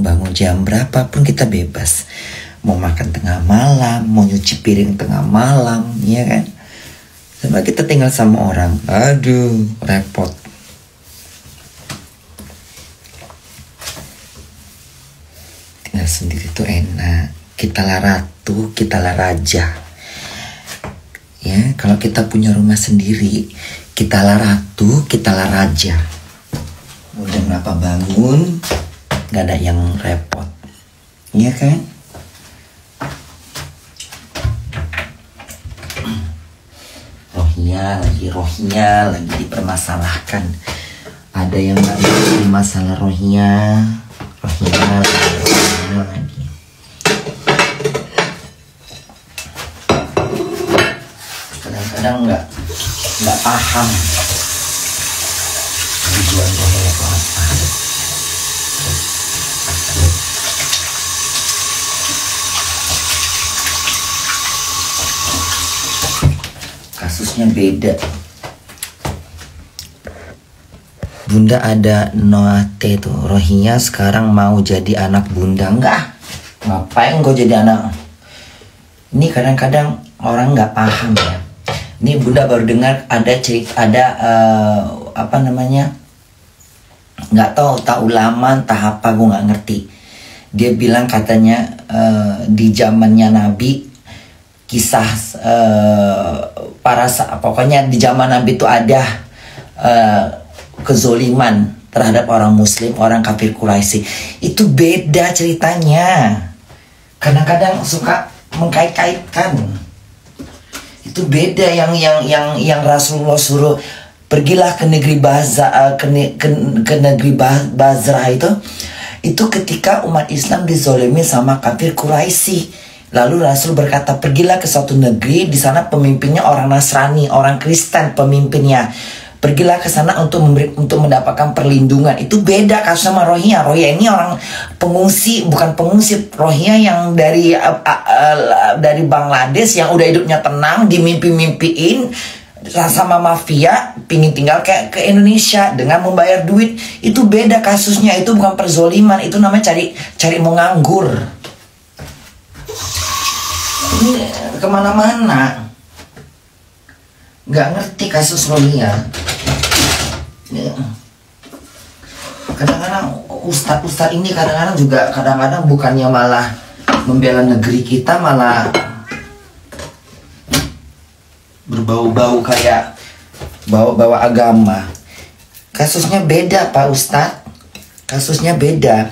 bangun jam berapapun kita bebas. Mau makan tengah malam, mau nyuci piring tengah malam, ya kan? Sama kita tinggal sama orang, aduh repot. Tinggal sendiri tuh enak. Kita lah ratu, kita lah raja. Ya, kalau kita punya rumah sendiri, kita lah ratu, kita lah raja. Udah berapa bangun, gak ada yang repot, iya kan? Rohnya lagi dipermasalahkan. Ada yang lagi masalah rohnya lagi. Kadang-kadang nggak paham tujuan rohnya apa. Kasusnya beda. Bunda ada Noate tuh, Rohingya sekarang mau jadi anak bunda. Enggak, ngapain gue jadi anak? Ini kadang-kadang orang nggak paham ya. Ini Bunda baru dengar ada cerita, ada apa namanya, nggak tahu, tak ulama entah apa, gue nggak ngerti. Dia bilang katanya di zamannya Nabi, kisah pokoknya di zaman Nabi itu ada kezoliman terhadap orang Muslim, orang kafir Quraisy. Itu beda ceritanya. Kadang-kadang suka mengkait-kaitkan. Itu beda yang Rasulullah suruh pergilah ke negeri ke negeri Bazrah itu ketika umat Islam dizolimi sama kafir Quraisy. Lalu Rasul berkata, pergilah ke suatu negeri, di sana pemimpinnya orang Nasrani, orang Kristen pemimpinnya. Pergilah ke sana untuk mendapatkan perlindungan. Itu beda kasus sama Rohingya. Rohingya ini orang pengungsi, bukan pengungsi. Rohingya yang dari Bangladesh yang udah hidupnya tenang, dimimpi-mimpiin sama mafia, pingin tinggal ke Indonesia dengan membayar duit. Itu beda kasusnya. Itu bukan perzoliman, itu namanya cari mau nganggur. Ini kemana-mana, nggak ngerti kasus Rohingya. Kadang-kadang ustadz ini kadang-kadang bukannya malah membela negeri kita, malah berbau-bau kayak bawa agama. Kasusnya beda Pak Ustadz, kasusnya beda.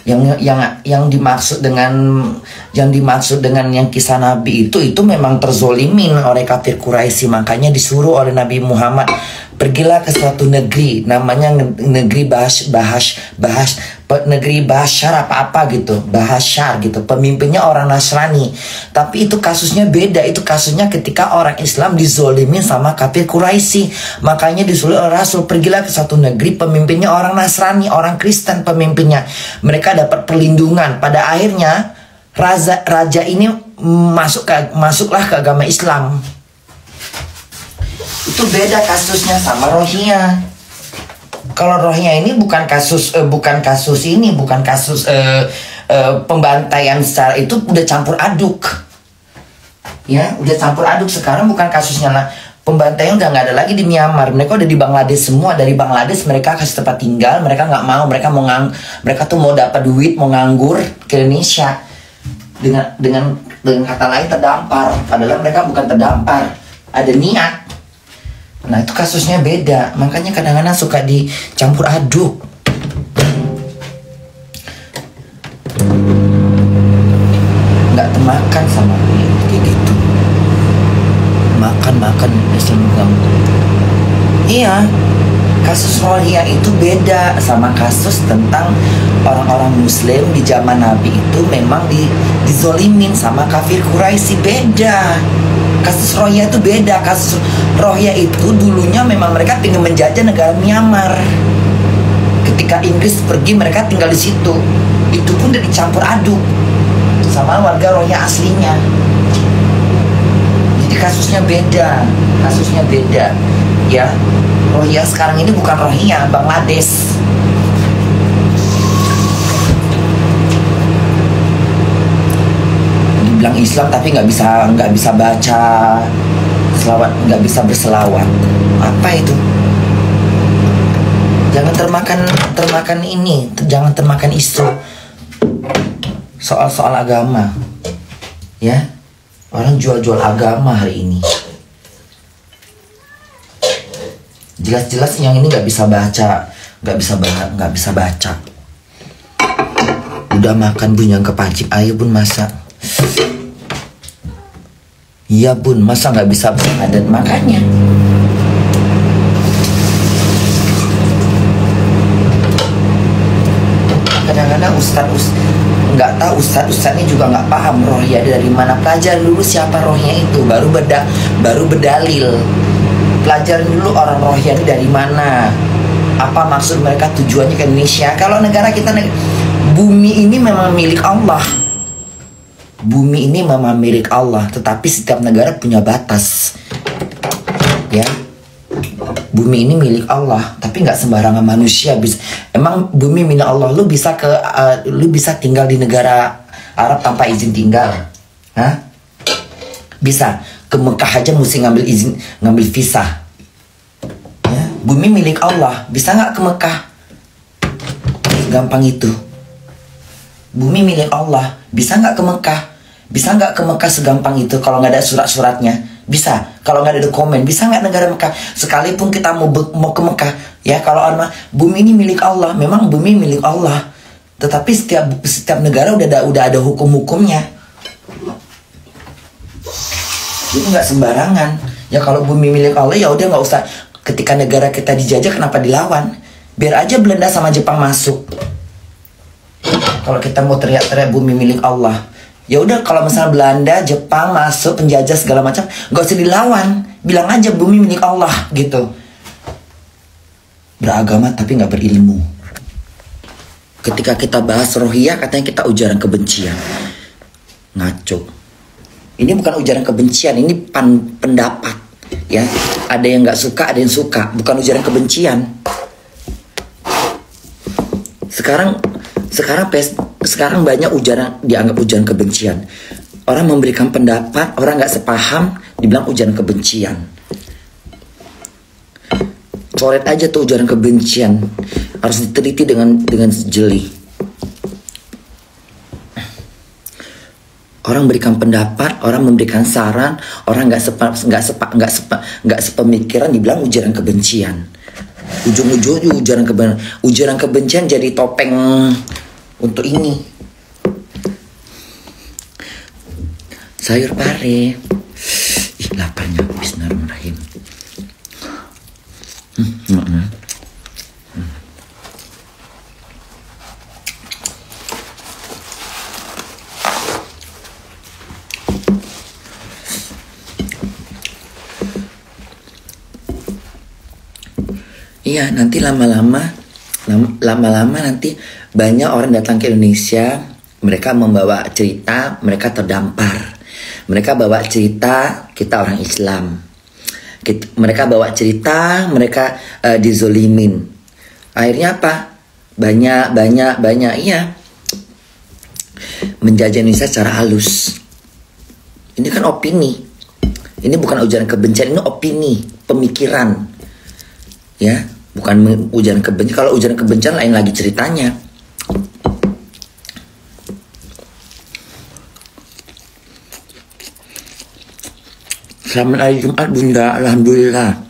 Yang dimaksud dengan yang kisah Nabi itu memang terzolimin oleh kafir Quraisy. Makanya disuruh oleh Nabi Muhammad, pergilah ke suatu negeri namanya negeri negeri Bashar apa gitu, Bahashar gitu, pemimpinnya orang Nasrani. Tapi itu kasusnya beda. Itu kasusnya ketika orang Islam dizolimin sama kafir Quraisy. Makanya disuruh oleh Rasul, pergilah ke suatu negeri pemimpinnya orang Nasrani, orang Kristen pemimpinnya. Mereka dapat perlindungan. Pada akhirnya raja ini masuklah ke agama Islam. Itu beda kasusnya sama Rohingya. Kalau Rohingya ini bukan kasus pembantaian secara itu, udah campur aduk. Ya, udah campur aduk. Sekarang bukan kasusnya lah. Pembantaian udah nggak ada lagi di Myanmar. Mereka udah di Bangladesh semua. Dari Bangladesh mereka kasih tempat tinggal. Mereka nggak mau. Mereka tuh mau dapat duit, mau nganggur ke Indonesia. Dengan kata lain terdampar. Padahal mereka bukan terdampar. Ada niat. Nah itu kasusnya beda. Makanya kadang-kadang suka dicampur aduk. Nggak temakan sama kayak gitu. Makan Islam ganggu. Iya, kasus Rohingya itu beda sama kasus tentang orang-orang Muslim di zaman Nabi itu memang dizolimin sama kafir Quraisy. Beda. Kasus Rohingya itu beda. Kasus Rohingya itu dulunya memang mereka tinggal menjajah negara Myanmar. Ketika Inggris pergi, mereka tinggal di situ. Itu pun udah dicampur aduk sama warga Rohingya aslinya. Jadi kasusnya beda, ya. Rohingya sekarang ini bukan Rohingya, Bangladesh. Islam tapi nggak bisa baca selawat, nggak bisa berselawat. Apa itu? Jangan termakan ini, jangan termakan isu soal agama, ya. Orang jual agama hari ini. Jelas-jelas yang ini nggak bisa baca, nggak bisa baca. Udah makan bun, yang kepancing, ayo bun masak. Iya bun, masa nggak bisa dan makannya. Kadang-kadang nggak tahu ustadz ini juga nggak paham rohnya dari mana. Pelajari dulu siapa rohnya itu, baru berdalil. Pelajari dulu orang rohnya ini dari mana, apa maksud mereka, tujuannya ke Indonesia. Kalau negara kita, bumi ini memang milik Allah. Bumi ini memang milik Allah, tetapi setiap negara punya batas, ya. Bumi ini milik Allah, tapi nggak sembarangan manusia bisa. Emang bumi milik Allah, lu bisa tinggal di negara Arab tanpa izin tinggal, hah? Bisa. Ke Mekah aja mesti ngambil visa, ya. Bumi milik Allah, bisa nggak ke Mekah? Gampang itu. Bumi milik Allah, bisa nggak ke Mekah? Bisa nggak ke Mekah segampang itu kalau nggak ada surat-suratnya? Bisa. Kalau nggak ada dokumen, bisa nggak negara Mekah? Sekalipun kita mau ke Mekah, ya, kalau bumi ini milik Allah, memang bumi milik Allah. Tetapi setiap negara udah ada hukum-hukumnya. Itu nggak sembarangan. Ya kalau bumi milik Allah, ya udah nggak usah. Ketika negara kita dijajah, kenapa dilawan? Biar aja Belanda sama Jepang masuk. Kalau kita mau teriak-teriak bumi milik Allah, ya udah. Kalau misalnya Belanda, Jepang masuk penjajah segala macam, nggak usah dilawan. Bilang aja bumi milik Allah gitu. Beragama tapi nggak berilmu. Ketika kita bahas rohiyah, katanya kita ujaran kebencian. Ngaco. Ini bukan ujaran kebencian, ini pendapat, ya. Ada yang nggak suka, ada yang suka, bukan ujaran kebencian. Sekarang banyak dianggap ujaran kebencian. Orang memberikan pendapat, orang nggak sepaham, dibilang ujaran kebencian. Coret aja tuh ujaran kebencian, harus diteliti dengan jeli. Orang berikan pendapat, orang memberikan saran, orang nggak sepemikiran, dibilang ujaran kebencian. Ujung-ujungnya ujaran kebencian jadi topeng untuk ini. Sayur pare. Ih, laparnya. Bismillahirrahmanirrahim. Iya, nanti lama-lama nanti banyak orang datang ke Indonesia. Mereka membawa cerita, mereka terdampar. Mereka bawa cerita, kita orang Islam. Mereka bawa cerita, mereka dizolimin. Akhirnya apa? Banyak, iya. Menjajah Indonesia secara halus. Ini kan opini. Ini bukan ujaran kebencian, ini opini, pemikiran. Ya, bukan ujaran kebencian. Kalau ujaran kebencian lain lagi ceritanya. Selamat hari Jumat Bunda, alhamdulillah.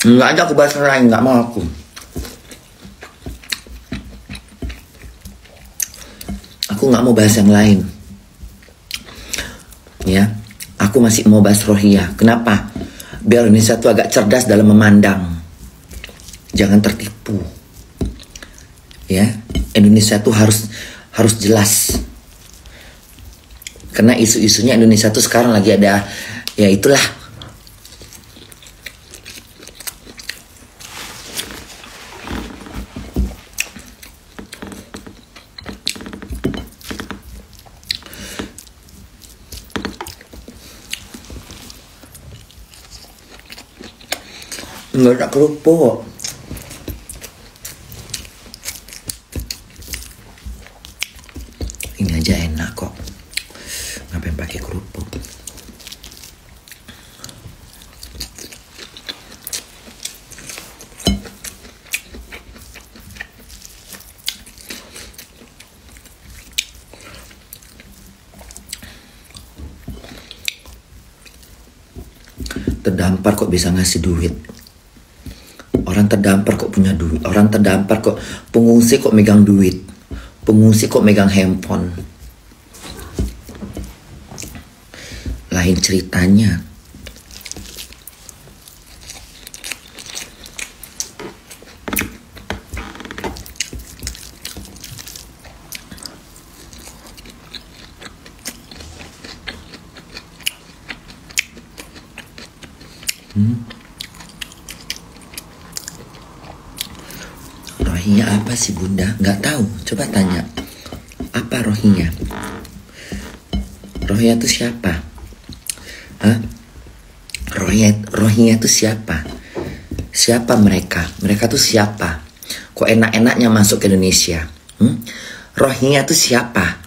Nggak ada aku bahas lain, nggak mau aku. Aku nggak mau bahas yang lain. Ya, aku masih mau bahas rohiyah. Kenapa? Biar Indonesia tuh agak cerdas dalam memandang. Jangan tertipu. Ya, Indonesia tuh harus jelas. Karena isu-isunya Indonesia tuh sekarang lagi ada, ya itulah. Nggak ada kerupuk. Ini aja enak kok. Ngapain pakai kerupuk? Terdampar kok bisa ngasih duit. Orang terdampar kok punya duit. Orang terdampar kok pengungsi kok megang duit. Pengungsi kok megang handphone. Lain ceritanya. Rohingya apa sih bunda? Nggak tahu. Coba tanya. Apa Rohingya? Rohingya itu siapa? Hah? Rohingya itu siapa? Siapa mereka? Mereka tuh siapa? Kok enak-enaknya masuk ke Indonesia? Rohingya itu siapa?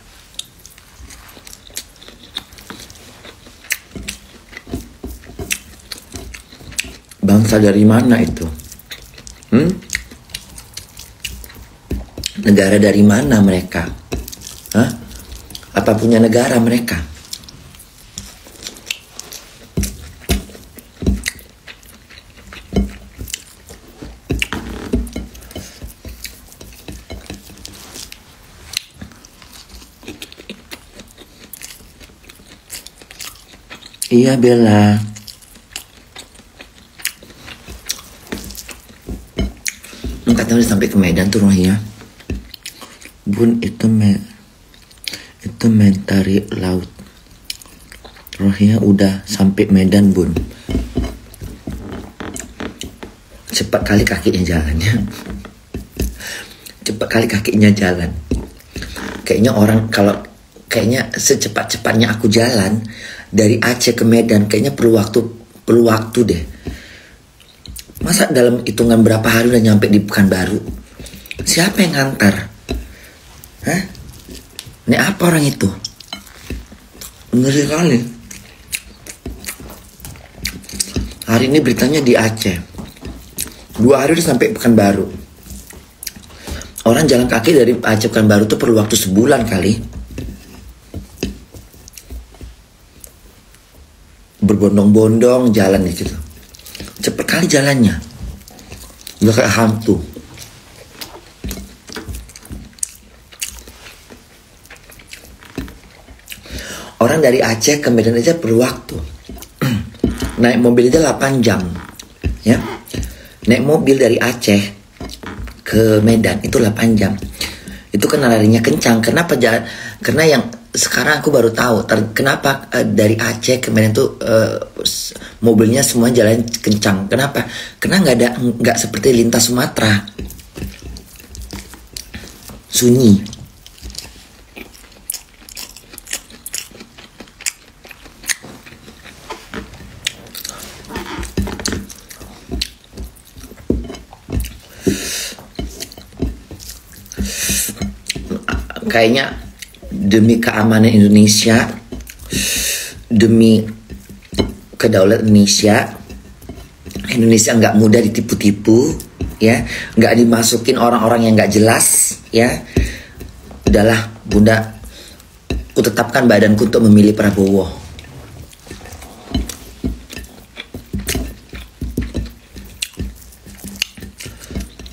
Bangsa dari mana itu? Negara dari mana mereka? Hah? Apa punya negara mereka? Iya Bella. Katanya udah sampai ke Medan tuh Rohingya. Bun itu mentari laut. Rohingya udah sampai Medan bun. Cepat kali kakinya jalannya. Cepat kali kakinya jalan. Kayaknya orang kayaknya secepat-cepatnya aku jalan dari Aceh ke Medan kayaknya perlu waktu deh. Masa dalam hitungan berapa hari udah nyampe di Pekanbaru? Siapa yang ngantar? Hah? Ini apa orang itu? Ngeri kali. Hari ini beritanya di Aceh. 2 hari udah sampai Pekanbaru. Orang jalan kaki dari Aceh Pekanbaru tuh perlu waktu sebulan kali. Berbondong-bondong jalan gitu. Cepet kali jalannya. Gak kayak hantu. Orang dari Aceh ke Medan aja perlu waktu. Naik mobil aja 8 jam. Ya. Naik mobil dari Aceh ke Medan itu 8 jam. Itu karena larinya kencang. Kenapa jalan? Karena yang sekarang aku baru tahu kenapa dari Aceh ke Medan tuh mobilnya semua jalan kencang. Kenapa? Karena nggak seperti lintas Sumatera. Sunyi. Kayaknya demi keamanan Indonesia, demi kedaulatan Indonesia nggak mudah ditipu-tipu, ya, nggak dimasukin orang-orang yang nggak jelas, ya. Udahlah, bunda, ku tetapkan badanku untuk memilih Prabowo.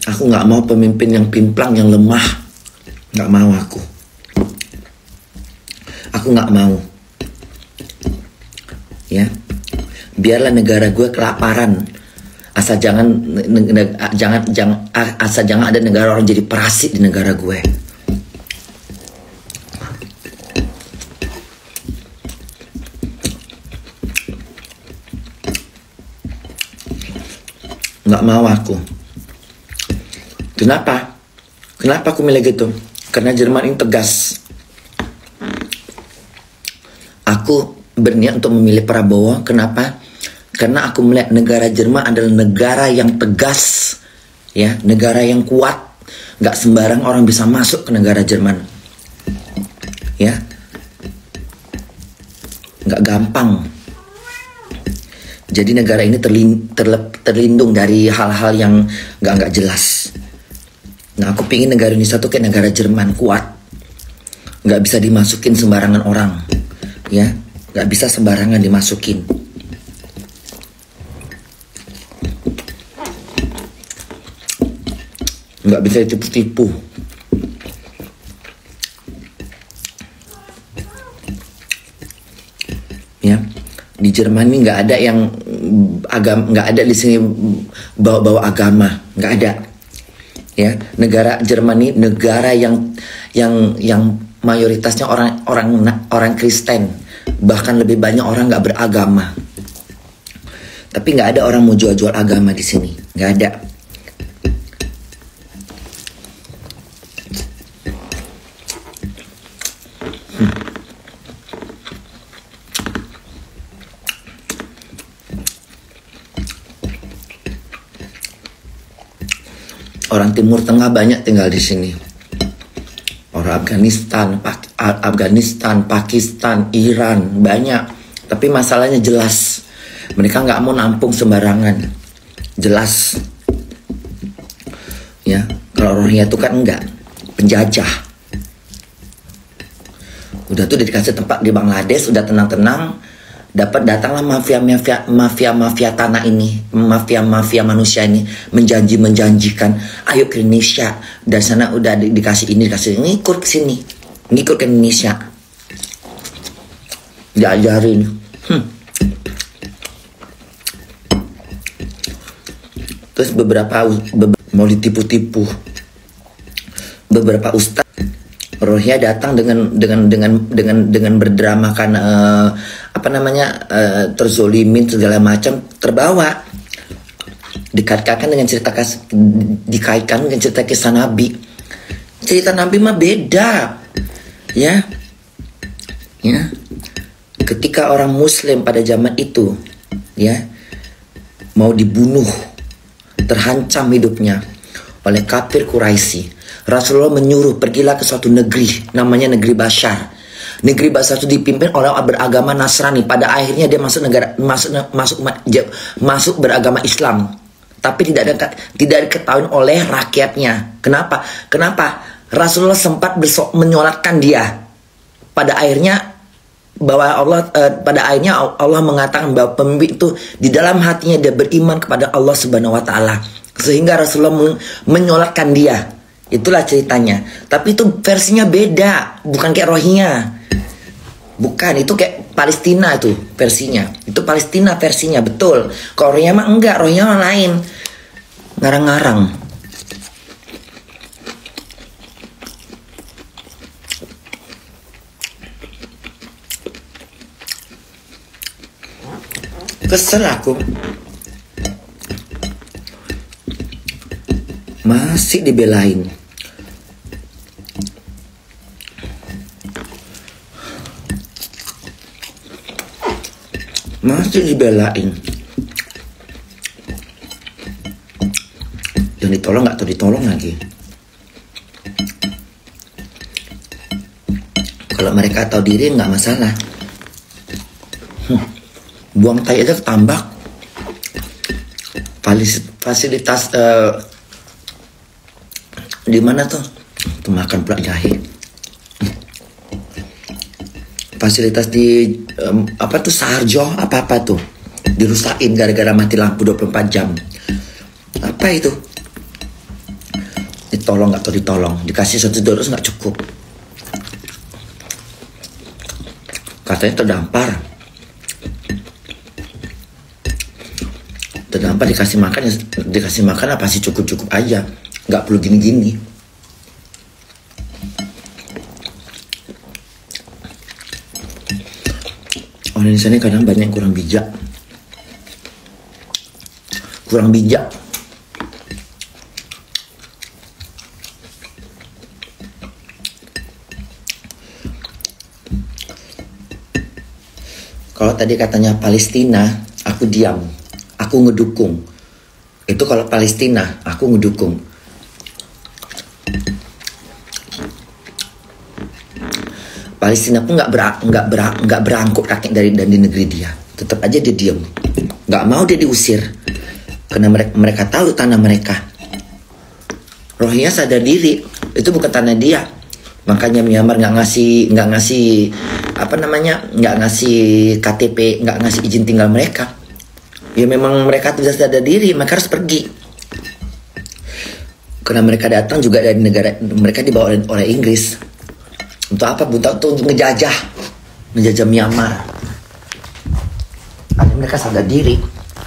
Aku nggak mau pemimpin yang pimplang, yang lemah. Nggak mau aku. Aku nggak mau. Ya, biarlah negara gue kelaparan. Asal jangan ada negara orang jadi parasit di negara gue. Nggak mau aku. Kenapa? Kenapa aku milih gitu? Karena Jerman ini tegas. Aku berniat untuk memilih Prabowo. Kenapa? Karena aku melihat negara Jerman adalah negara yang tegas, ya, negara yang kuat. Nggak sembarang orang bisa masuk ke negara Jerman, ya, nggak gampang. Jadi negara ini terlindung dari hal-hal yang nggak jelas. Nah, aku pingin negara Indonesia tuh kayak negara Jerman, kuat, nggak bisa dimasukin sembarangan orang, ya, nggak bisa sembarangan dimasukin. Nggak bisa tipu-tipu. Ya, di Jerman ini nggak ada yang agama, nggak ada di sini bawa-bawa agama, nggak ada. Ya, negara Jerman ini negara yang mayoritasnya orang Kristen, bahkan lebih banyak orang nggak beragama. Tapi nggak ada orang mau jual-jual agama di sini, nggak ada. Orang Timur Tengah banyak tinggal di sini. Orang Afghanistan, Pakistan, Iran banyak. Tapi masalahnya jelas, mereka nggak mau nampung sembarangan. Jelas, ya. Kalau Rohingya itu kan enggak, penjajah. Udah tuh dikasih tempat di Bangladesh, udah tenang-tenang, datanglah mafia tanah ini, mafia manusia ini menjanjikan, ayo ke Indonesia, dan sana udah dikasih ini, ngikut ke sini, ngikut ke Indonesia, diajarin. Terus beberapa mau ditipu-tipu, beberapa ustaz Rohingya datang dengan berdramakan terzolimin segala macam, terbawa, dikaitkan dengan cerita kisah Nabi. Cerita Nabi mah beda, ya. Ketika orang Muslim pada zaman itu, ya, mau dibunuh, terhancam hidupnya oleh kafir Quraisy, Rasulullah menyuruh pergilah ke suatu negeri, namanya negeri Bashar. Negeri Bashar itu dipimpin oleh orang beragama Nasrani. Pada akhirnya dia masuk beragama Islam, tapi tidak diketahui oleh rakyatnya. Kenapa? Rasulullah sempat menyolatkan dia. Pada akhirnya Allah mengatakan bahwa pemimpin itu di dalam hatinya dia beriman kepada Allah Subhanahu wa taala, sehingga Rasulullah menyolatkan dia. Itulah ceritanya. Tapi itu versinya beda, bukan kayak Rohingya. Bukan, itu kayak Palestina itu versinya. Itu Palestina versinya, betul. Kalau Rohingya mah enggak, Rohingya mah lain. Ngarang-ngarang. Kesel aku. Masih dibelain. Masih dibelain. Yang ditolong nggak tahu ditolong lagi. Kalau mereka tahu diri nggak masalah. Buang tai aja ketambak. Fasilitas di mana tuh? Tuh makan pula jahe. Fasilitas di Saharjo apa tuh dirusakin gara-gara mati lampu 24 jam. Apa itu? Ditolong nggak tahu ditolong, dikasih $1 nggak cukup, katanya terdampar dikasih makan apa sih, cukup aja, nggak perlu gini-gini. Orang Indonesia ini kadang banyak yang kurang bijak. Kalau tadi katanya Palestina, aku diam. aku ngedukung. Itu kalau Palestina, aku ngedukung. Palestina pun nggak berangkut kaki dari negeri dia. Tetap aja dia diam. Nggak mau dia diusir. Karena mereka tahu tanah mereka. Rohingya sadar diri, itu bukan tanah dia. Makanya Myanmar nggak ngasih KTP, nggak ngasih izin tinggal mereka. Ya memang mereka tidak sadar diri, mereka harus pergi. Karena mereka datang juga dari negara, mereka dibawa oleh Inggris. Untuk apa? Untuk ngejajah Myanmar. Akhirnya mereka sadar diri,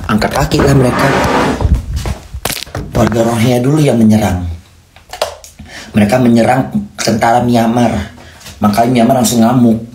angkat kaki lah mereka. Warga Rohingya dulu yang menyerang. Mereka menyerang tentara Myanmar. Makanya Myanmar langsung ngamuk.